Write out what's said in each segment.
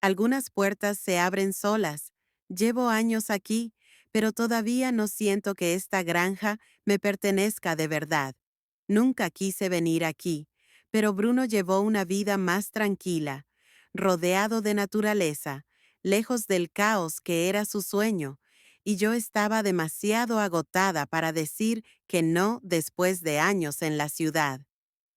Algunas puertas se abren solas. Llevo años aquí, pero todavía no siento que esta granja me pertenezca de verdad. Nunca quise venir aquí, pero Bruno llevó una vida más tranquila, rodeado de naturaleza, lejos del caos que era su sueño, y yo estaba demasiado agotada para decir que no después de años en la ciudad.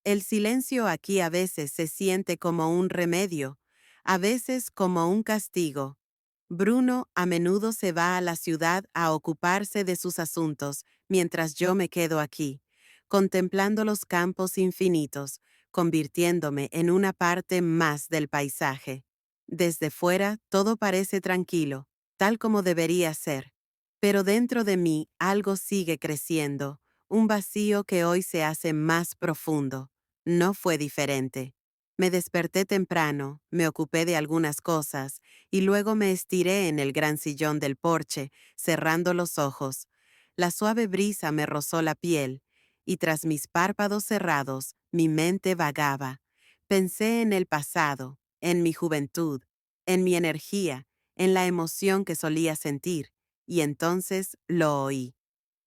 El silencio aquí a veces se siente como un remedio, a veces como un castigo. Bruno a menudo se va a la ciudad a ocuparse de sus asuntos, mientras yo me quedo aquí, contemplando los campos infinitos, convirtiéndome en una parte más del paisaje. Desde fuera todo parece tranquilo, tal como debería ser. Pero dentro de mí algo sigue creciendo, un vacío que hoy se hace más profundo. No fue diferente. Me desperté temprano, me ocupé de algunas cosas, y luego me estiré en el gran sillón del porche, cerrando los ojos. La suave brisa me rozó la piel, y tras mis párpados cerrados, mi mente vagaba. Pensé en el pasado, en mi juventud, en mi energía, en la emoción que solía sentir, y entonces lo oí.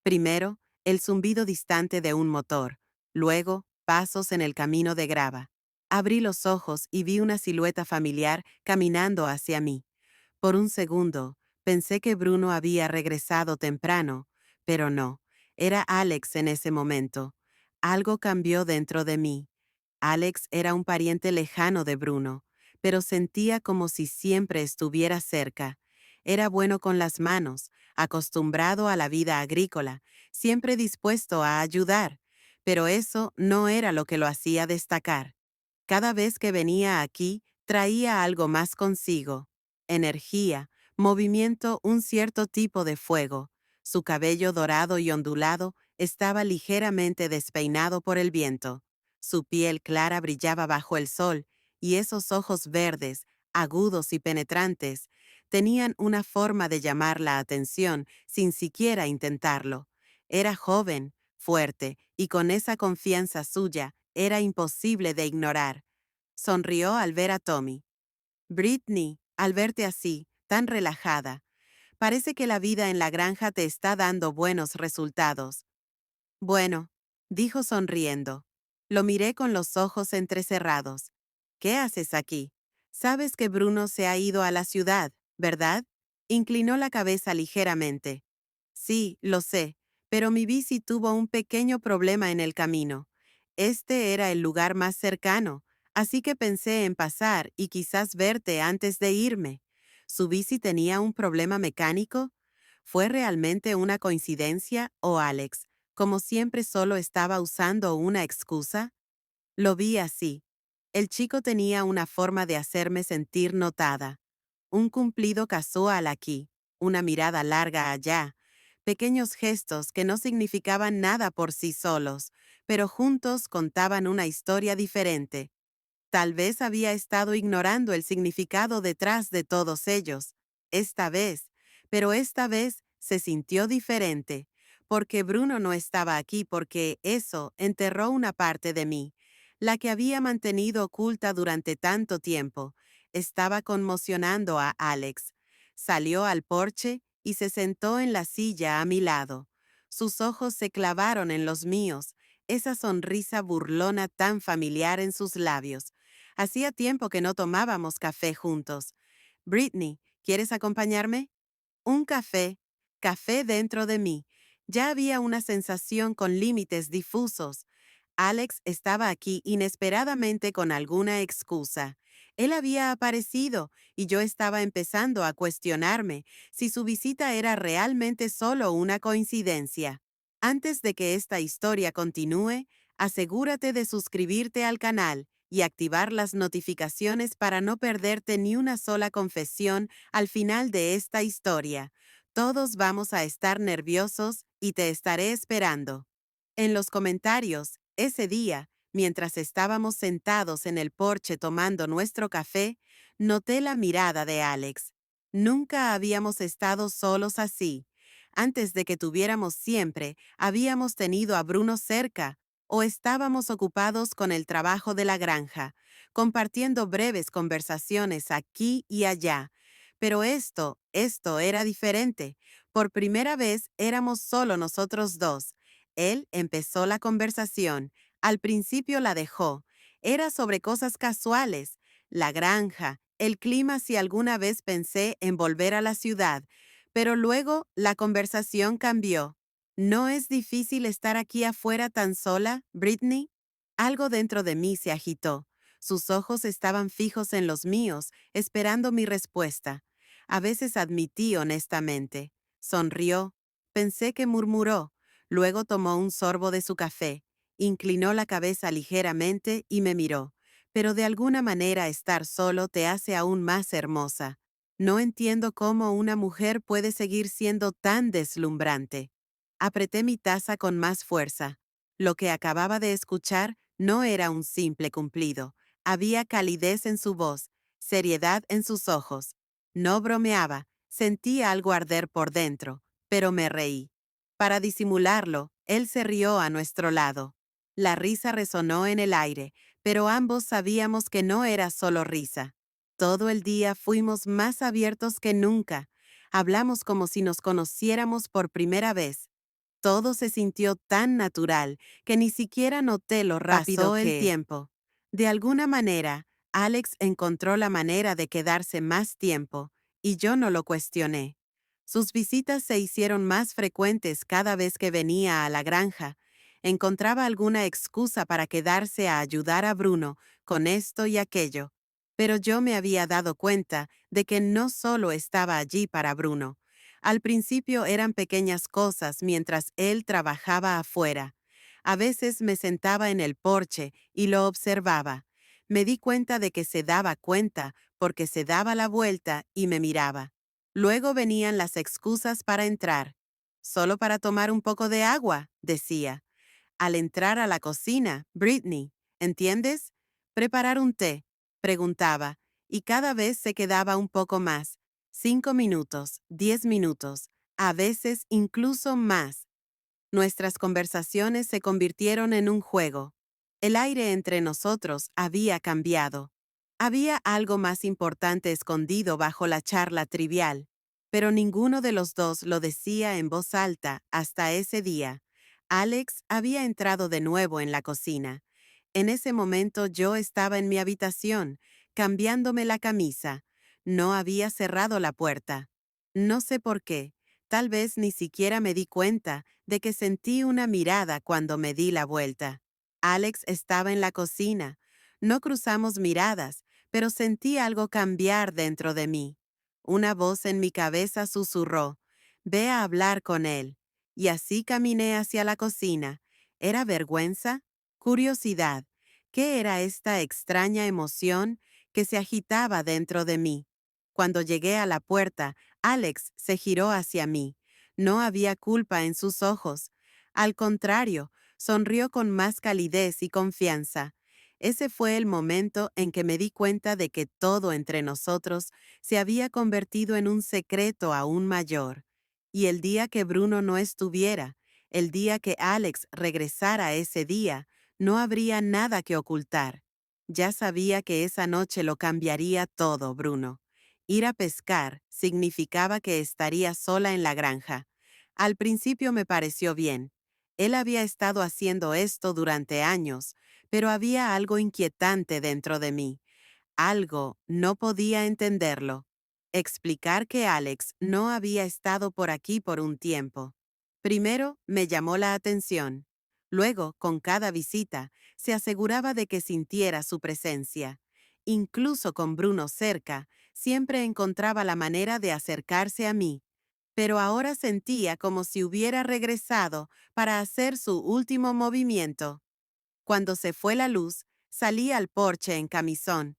Primero, el zumbido distante de un motor, luego, pasos en el camino de grava. Abrí los ojos y vi una silueta familiar caminando hacia mí. Por un segundo, pensé que Bruno había regresado temprano, pero no, era Alex en ese momento. Algo cambió dentro de mí. Alex era un pariente lejano de Bruno, pero sentía como si siempre estuviera cerca. Era bueno con las manos, acostumbrado a la vida agrícola, siempre dispuesto a ayudar, pero eso no era lo que lo hacía destacar. Cada vez que venía aquí, traía algo más consigo: energía, movimiento, un cierto tipo de fuego. Su cabello dorado y ondulado estaba ligeramente despeinado por el viento. Su piel clara brillaba bajo el sol, y esos ojos verdes, agudos y penetrantes, tenían una forma de llamar la atención sin siquiera intentarlo. Era joven, fuerte, y con esa confianza suya era imposible de ignorar. Sonrió al ver a Tommy. Brittany, al verte así, tan relajada, parece que la vida en la granja te está dando buenos resultados. Bueno, dijo sonriendo. Lo miré con los ojos entrecerrados. ¿Qué haces aquí? Sabes que Bruno se ha ido a la ciudad, ¿verdad? Inclinó la cabeza ligeramente. Sí, lo sé, pero mi bici tuvo un pequeño problema en el camino. Este era el lugar más cercano, así que pensé en pasar y quizás verte antes de irme. ¿Su bici tenía un problema mecánico? ¿Fue realmente una coincidencia o Alex, como siempre, solo estaba usando una excusa? Lo vi así. El chico tenía una forma de hacerme sentir notada. Un cumplido casual aquí, una mirada larga allá, pequeños gestos que no significaban nada por sí solos, pero juntos contaban una historia diferente. Tal vez había estado ignorando el significado detrás de todos ellos. Esta vez, pero esta vez se sintió diferente, porque Bruno no estaba aquí, porque eso enterró una parte de mí, la que había mantenido oculta durante tanto tiempo. Estaba conmocionando a Alex. Salió al porche y se sentó en la silla a mi lado. Sus ojos se clavaron en los míos, esa sonrisa burlona tan familiar en sus labios. Hacía tiempo que no tomábamos café juntos. Brittany, ¿quieres acompañarme? Un café, café dentro de mí. Ya había una sensación con límites difusos. Alex estaba aquí inesperadamente con alguna excusa. Él había aparecido y yo estaba empezando a cuestionarme si su visita era realmente solo una coincidencia. Antes de que esta historia continúe, asegúrate de suscribirte al canal y activar las notificaciones para no perderte ni una sola confesión al final de esta historia. Todos vamos a estar nerviosos y te estaré esperando. En los comentarios, ese día, mientras estábamos sentados en el porche tomando nuestro café, noté la mirada de Alex. Nunca habíamos estado solos así. Antes de que tuviéramos siempre, habíamos tenido a Bruno cerca, o estábamos ocupados con el trabajo de la granja, compartiendo breves conversaciones aquí y allá. Pero esto era diferente. Por primera vez éramos solo nosotros dos. Él empezó la conversación. Al principio la dejó. Era sobre cosas casuales, la granja, el clima si alguna vez pensé en volver a la ciudad, pero luego la conversación cambió. ¿No es difícil estar aquí afuera tan sola, Brittany? Algo dentro de mí se agitó. Sus ojos estaban fijos en los míos, esperando mi respuesta. A veces admití honestamente. Sonrió. Pensé que murmuró. Luego tomó un sorbo de su café. Inclinó la cabeza ligeramente y me miró. Pero de alguna manera estar solo te hace aún más hermosa. No entiendo cómo una mujer puede seguir siendo tan deslumbrante. Apreté mi taza con más fuerza. Lo que acababa de escuchar no era un simple cumplido. Había calidez en su voz, seriedad en sus ojos. No bromeaba, sentí algo arder por dentro, pero me reí. Para disimularlo, él se rió a nuestro lado. La risa resonó en el aire, pero ambos sabíamos que no era solo risa. Todo el día fuimos más abiertos que nunca. Hablamos como si nos conociéramos por primera vez. Todo se sintió tan natural que ni siquiera noté lo rápido pasó el tiempo. De alguna manera, Alex encontró la manera de quedarse más tiempo, y yo no lo cuestioné. Sus visitas se hicieron más frecuentes cada vez que venía a la granja. Encontraba alguna excusa para quedarse a ayudar a Bruno con esto y aquello. Pero yo me había dado cuenta de que no solo estaba allí para Bruno. Al principio eran pequeñas cosas mientras él trabajaba afuera. A veces me sentaba en el porche y lo observaba. Me di cuenta de que se daba cuenta porque se daba la vuelta y me miraba. Luego venían las excusas para entrar. Solo para tomar un poco de agua, decía. Al entrar a la cocina, Brittany, ¿entiendes? Preparar un té, preguntaba, y cada vez se quedaba un poco más. 5 minutos, 10 minutos, a veces incluso más. Nuestras conversaciones se convirtieron en un juego. El aire entre nosotros había cambiado. Había algo más importante escondido bajo la charla trivial, pero ninguno de los dos lo decía en voz alta hasta ese día. Alex había entrado de nuevo en la cocina. En ese momento yo estaba en mi habitación, cambiándome la camisa. No había cerrado la puerta. No sé por qué. Tal vez ni siquiera me di cuenta de que sentí una mirada cuando me di la vuelta. Alex estaba en la cocina. No cruzamos miradas, pero sentí algo cambiar dentro de mí. Una voz en mi cabeza susurró, «Ve a hablar con él». Y así caminé hacia la cocina. ¿Era vergüenza? ¿Curiosidad? ¿Qué era esta extraña emoción que se agitaba dentro de mí? Cuando llegué a la puerta, Alex se giró hacia mí. No había culpa en sus ojos. Al contrario, sonrió con más calidez y confianza. Ese fue el momento en que me di cuenta de que todo entre nosotros se había convertido en un secreto aún mayor. Y el día que Bruno no estuviera, el día que Alex regresara ese día, no habría nada que ocultar. Ya sabía que esa noche lo cambiaría todo, Bruno. Ir a pescar significaba que estaría sola en la granja. Al principio me pareció bien. Él había estado haciendo esto durante años, pero había algo inquietante dentro de mí. Algo no podía entenderlo. Explicar que Alex no había estado por aquí por un tiempo. Primero me llamó la atención. Luego, con cada visita, se aseguraba de que sintiera su presencia. Incluso con Bruno cerca, siempre encontraba la manera de acercarse a mí. Pero ahora sentía como si hubiera regresado para hacer su último movimiento. Cuando se fue la luz, salí al porche en camisón.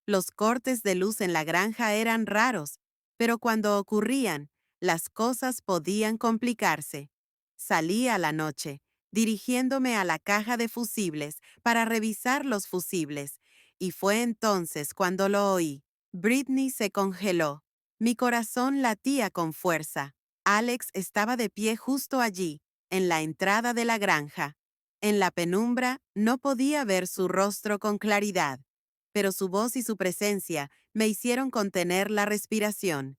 Los cortes de luz en la granja eran raros, pero cuando ocurrían, las cosas podían complicarse. Salí a la noche, dirigiéndome a la caja de fusibles para revisar los fusibles, y fue entonces cuando lo oí. Britney se congeló. Mi corazón latía con fuerza. Alex estaba de pie justo allí, en la entrada de la granja. En la penumbra no podía ver su rostro con claridad, pero su voz y su presencia me hicieron contener la respiración.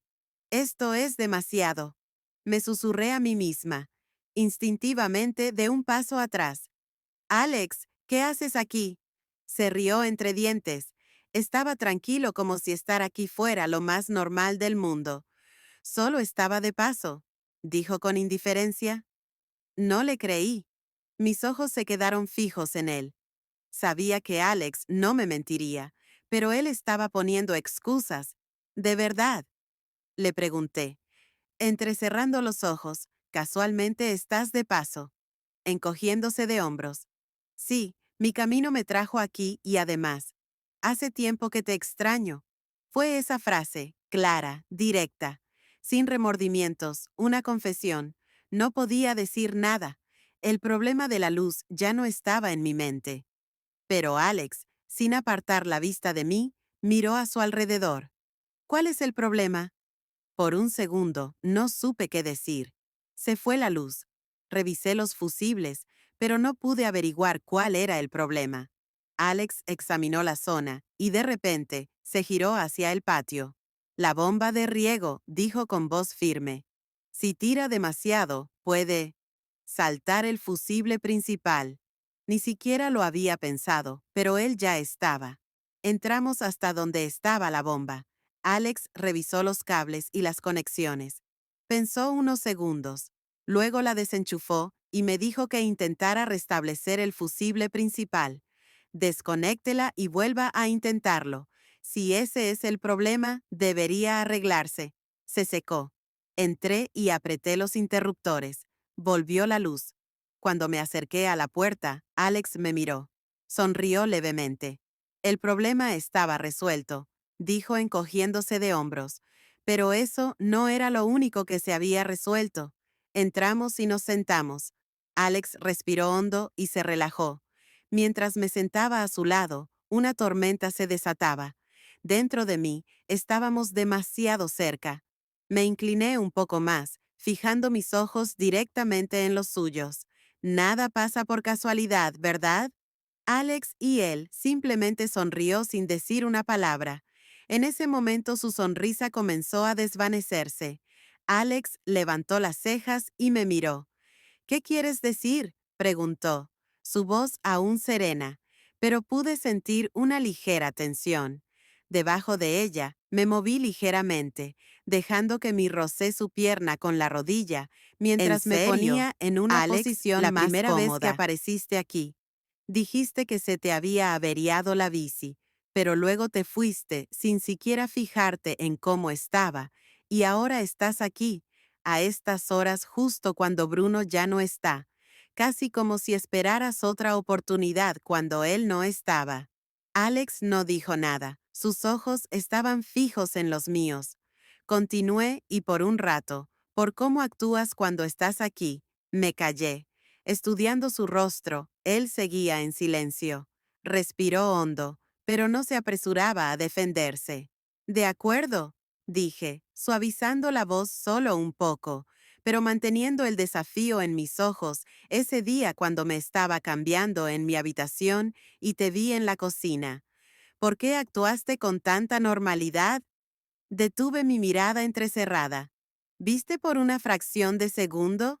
Esto es demasiado. Me susurré a mí misma, instintivamente de un paso atrás. Alex, ¿qué haces aquí? Se rió entre dientes. Estaba tranquilo como si estar aquí fuera lo más normal del mundo. Solo estaba de paso, dijo con indiferencia. No le creí. Mis ojos se quedaron fijos en él. Sabía que Alex no me mentiría, pero él estaba poniendo excusas. ¿De verdad? Le pregunté. Entrecerrando los ojos, casualmente estás de paso. Encogiéndose de hombros. Sí, mi camino me trajo aquí y además, hace tiempo que te extraño. Fue esa frase, clara, directa, sin remordimientos, una confesión. No podía decir nada. El problema de la luz ya no estaba en mi mente. Pero Alex, sin apartar la vista de mí, miró a su alrededor. ¿Cuál es el problema? Por un segundo, no supe qué decir. Se fue la luz. Revisé los fusibles, pero no pude averiguar cuál era el problema. Alex examinó la zona y de repente se giró hacia el patio. La bomba de riego, dijo con voz firme. Si tira demasiado, puede saltar el fusible principal. Ni siquiera lo había pensado, pero él ya estaba. Entramos hasta donde estaba la bomba. Alex revisó los cables y las conexiones. Pensó unos segundos. Luego la desenchufó y me dijo que intentara restablecer el fusible principal. Desconéctela y vuelva a intentarlo. Si ese es el problema, debería arreglarse. Se secó. Entré y apreté los interruptores. Volvió la luz. Cuando me acerqué a la puerta, Alex me miró. Sonrió levemente. El problema estaba resuelto, dijo encogiéndose de hombros. Pero eso no era lo único que se había resuelto. Entramos y nos sentamos. Alex respiró hondo y se relajó. Mientras me sentaba a su lado, una tormenta se desataba. Dentro de mí, estábamos demasiado cerca. Me incliné un poco más, fijando mis ojos directamente en los suyos. Nada pasa por casualidad, ¿verdad? Alex y él simplemente sonrió sin decir una palabra. En ese momento su sonrisa comenzó a desvanecerse. Alex levantó las cejas y me miró. ¿Qué quieres decir? Preguntó, su voz aún serena, pero pude sentir una ligera tensión. Debajo de ella, me moví ligeramente, dejando que mi rocé su pierna con la rodilla, mientras me ponía en una posición la más primera vez que apareciste aquí. Dijiste que se te había averiado la bici, pero luego te fuiste sin siquiera fijarte en cómo estaba, y ahora estás aquí, a estas horas justo cuando Bruno ya no está, casi como si esperaras otra oportunidad cuando él no estaba. Alex no dijo nada, sus ojos estaban fijos en los míos. Continué y por un rato, por cómo actúas cuando estás aquí, me callé. Estudiando su rostro, él seguía en silencio. Respiró hondo, pero no se apresuraba a defenderse. De acuerdo, dije, suavizando la voz solo un poco, pero manteniendo el desafío en mis ojos ese día cuando me estaba cambiando en mi habitación y te vi en la cocina. ¿Por qué actuaste con tanta normalidad? Detuve mi mirada entrecerrada. ¿Viste por una fracción de segundo?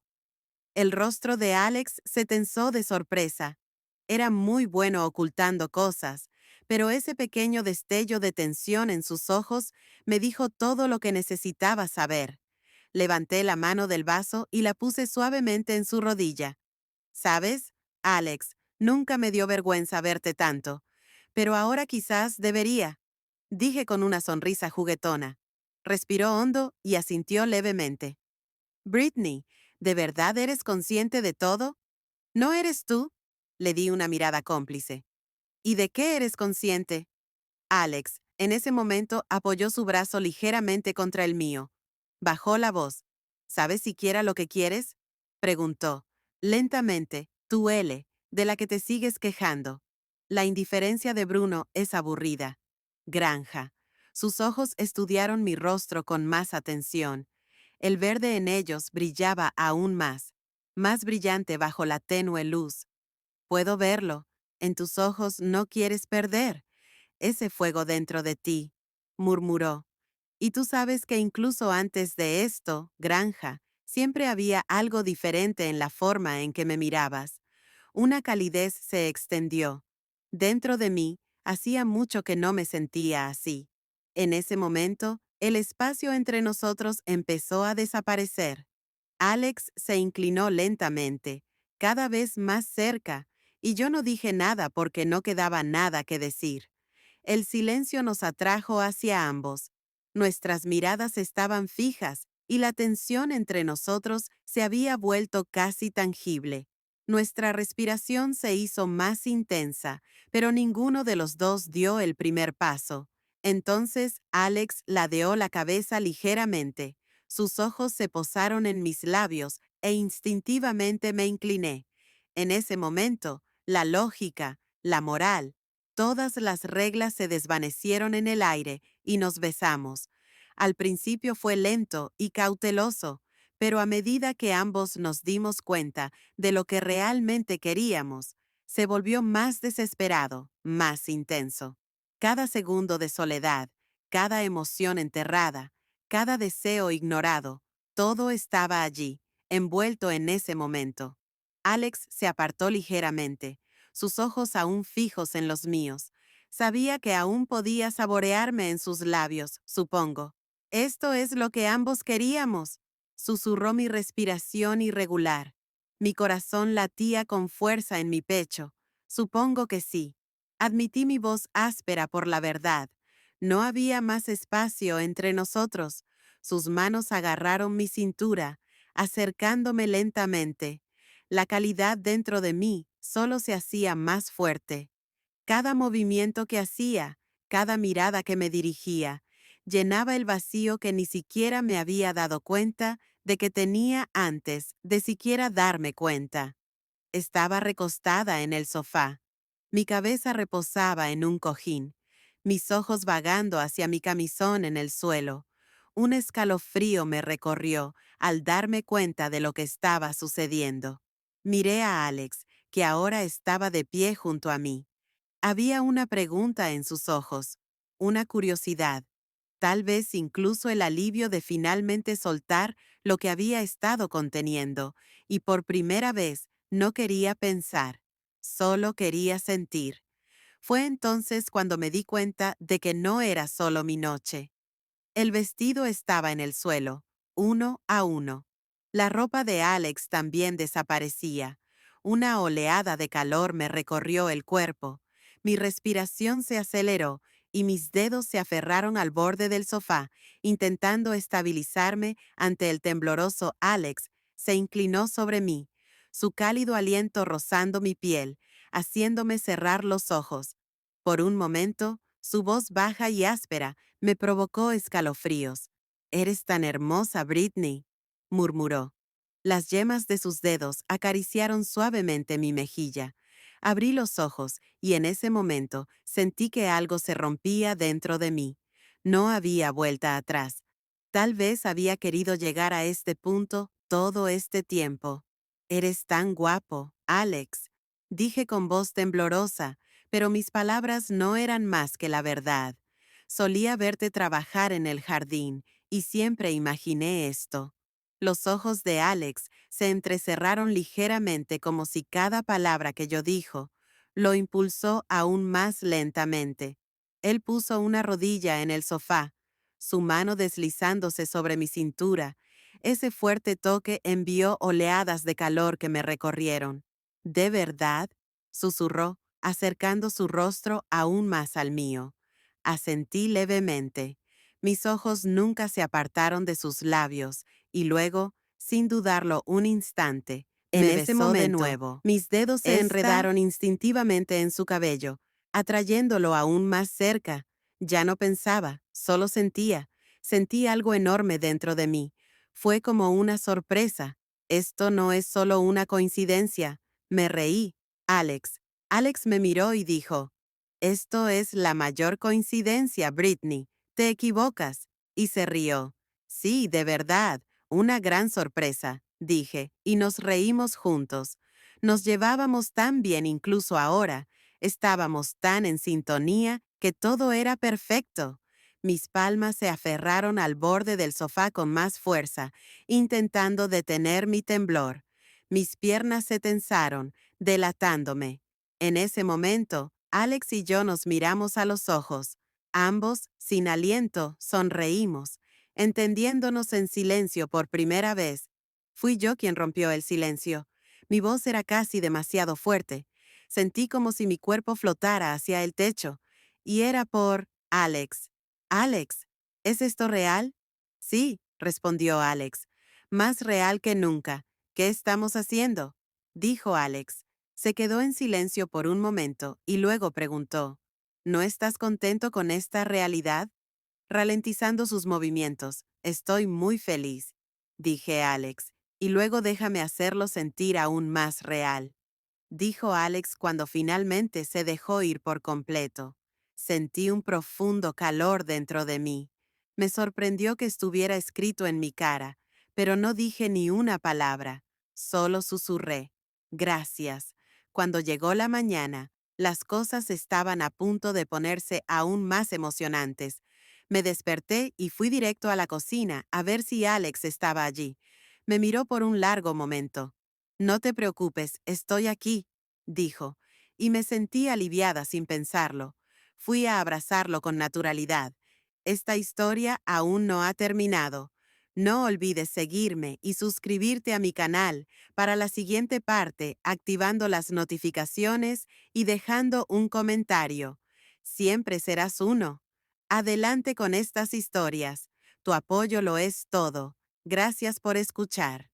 El rostro de Alex se tensó de sorpresa. Era muy bueno ocultando cosas, pero ese pequeño destello de tensión en sus ojos me dijo todo lo que necesitaba saber. Levanté la mano del vaso y la puse suavemente en su rodilla. ¿Sabes, Alex? Nunca me dio vergüenza verte tanto, pero ahora quizás debería, dije con una sonrisa juguetona. Respiró hondo y asintió levemente. Britney, ¿de verdad eres consciente de todo? ¿No eres tú? Le di una mirada cómplice. ¿Y de qué eres consciente? Alex, en ese momento, apoyó su brazo ligeramente contra el mío. Bajó la voz. ¿Sabes siquiera lo que quieres? Preguntó. Lentamente, tú L, de la que te sigues quejando. La indiferencia de Bruno es aburrida. Granja. Sus ojos estudiaron mi rostro con más atención. El verde en ellos brillaba aún más brillante bajo la tenue luz. Puedo verlo. En tus ojos no quieres perder ese fuego dentro de ti, murmuró. Y tú sabes que incluso antes de esto, Granja, siempre había algo diferente en la forma en que me mirabas. Una calidez se extendió. Dentro de mí, hacía mucho que no me sentía así. En ese momento, el espacio entre nosotros empezó a desaparecer. Alex se inclinó lentamente, cada vez más cerca, y yo no dije nada porque no quedaba nada que decir. El silencio nos atrajo hacia ambos. Nuestras miradas estaban fijas y la tensión entre nosotros se había vuelto casi tangible. Nuestra respiración se hizo más intensa, pero ninguno de los dos dio el primer paso. Entonces Alex ladeó la cabeza ligeramente. Sus ojos se posaron en mis labios e instintivamente me incliné. En ese momento, la lógica, la moral, todas las reglas se desvanecieron en el aire y nos besamos. Al principio fue lento y cauteloso, pero a medida que ambos nos dimos cuenta de lo que realmente queríamos, se volvió más desesperado, más intenso. Cada segundo de soledad, cada emoción enterrada, cada deseo ignorado, todo estaba allí, envuelto en ese momento. Alex se apartó ligeramente, sus ojos aún fijos en los míos. Sabía que aún podía saborearme en sus labios, supongo. Esto es lo que ambos queríamos, susurró mi respiración irregular. Mi corazón latía con fuerza en mi pecho. Supongo que sí. Admití mi voz áspera por la verdad. No había más espacio entre nosotros. Sus manos agarraron mi cintura, acercándome lentamente. La calidad dentro de mí solo se hacía más fuerte. Cada movimiento que hacía, cada mirada que me dirigía, llenaba el vacío que ni siquiera me había dado cuenta de que tenía antes de siquiera darme cuenta. Estaba recostada en el sofá. Mi cabeza reposaba en un cojín, mis ojos vagando hacia mi camisón en el suelo. Un escalofrío me recorrió al darme cuenta de lo que estaba sucediendo. Miré a Alex, que ahora estaba de pie junto a mí. Había una pregunta en sus ojos, una curiosidad, tal vez incluso el alivio de finalmente soltar lo que había estado conteniendo, y por primera vez no quería pensar, solo quería sentir. Fue entonces cuando me di cuenta de que no era solo mi noche. El vestido estaba en el suelo, uno a uno. La ropa de Alex también desaparecía. Una oleada de calor me recorrió el cuerpo. Mi respiración se aceleró y mis dedos se aferraron al borde del sofá, intentando estabilizarme ante el tembloroso Alex. Se inclinó sobre mí, su cálido aliento rozando mi piel, haciéndome cerrar los ojos. Por un momento, su voz baja y áspera me provocó escalofríos. «Eres tan hermosa, Britney», murmuró. Las yemas de sus dedos acariciaron suavemente mi mejilla. Abrí los ojos y en ese momento sentí que algo se rompía dentro de mí. No había vuelta atrás. Tal vez había querido llegar a este punto todo este tiempo. «Eres tan guapo, Alex», dije con voz temblorosa, pero mis palabras no eran más que la verdad. Solía verte trabajar en el jardín y siempre imaginé esto. Los ojos de Alex se entrecerraron ligeramente como si cada palabra que yo dijo lo impulsó aún más lentamente. Él puso una rodilla en el sofá, su mano deslizándose sobre mi cintura. Ese fuerte toque envió oleadas de calor que me recorrieron. «¿De verdad?», susurró, acercando su rostro aún más al mío. Asentí levemente. Mis ojos nunca se apartaron de sus labios y luego, sin dudarlo un instante, En me ese besó de momento, nuevo. Mis dedos se esta enredaron instintivamente en su cabello, atrayéndolo aún más cerca. Ya no pensaba, solo sentía. Sentí algo enorme dentro de mí. Fue como una sorpresa. Esto no es solo una coincidencia. Me reí. Alex. Alex me miró y dijo, «Esto es la mayor coincidencia, Britney. Te equivocas». Y se rió. «Sí, de verdad, una gran sorpresa», dije, y nos reímos juntos. Nos llevábamos tan bien incluso ahora. Estábamos tan en sintonía que todo era perfecto. Mis palmas se aferraron al borde del sofá con más fuerza, intentando detener mi temblor. Mis piernas se tensaron, delatándome. En ese momento, Alex y yo nos miramos a los ojos. Ambos, sin aliento, sonreímos, entendiéndonos en silencio por primera vez. Fui yo quien rompió el silencio. Mi voz era casi demasiado fuerte. Sentí como si mi cuerpo flotara hacia el techo. Y era por Alex. Alex, ¿es esto real? Sí, respondió Alex. Más real que nunca. ¿Qué estamos haciendo? Dijo Alex. Se quedó en silencio por un momento y luego preguntó, ¿no estás contento con esta realidad? Ralentizando sus movimientos, estoy muy feliz, dije Alex, y luego déjame hacerlo sentir aún más real, dijo Alex cuando finalmente se dejó ir por completo. Sentí un profundo calor dentro de mí. Me sorprendió que estuviera escrito en mi cara, pero no dije ni una palabra, solo susurré. Gracias. Cuando llegó la mañana, las cosas estaban a punto de ponerse aún más emocionantes. Me desperté y fui directo a la cocina a ver si Alex estaba allí. Me miró por un largo momento. No te preocupes, estoy aquí, dijo, y me sentí aliviada sin pensarlo. Fui a abrazarlo con naturalidad. Esta historia aún no ha terminado. No olvides seguirme y suscribirte a mi canal para la siguiente parte, activando las notificaciones y dejando un comentario. Siempre serás uno. Adelante con estas historias. Tu apoyo lo es todo. Gracias por escuchar.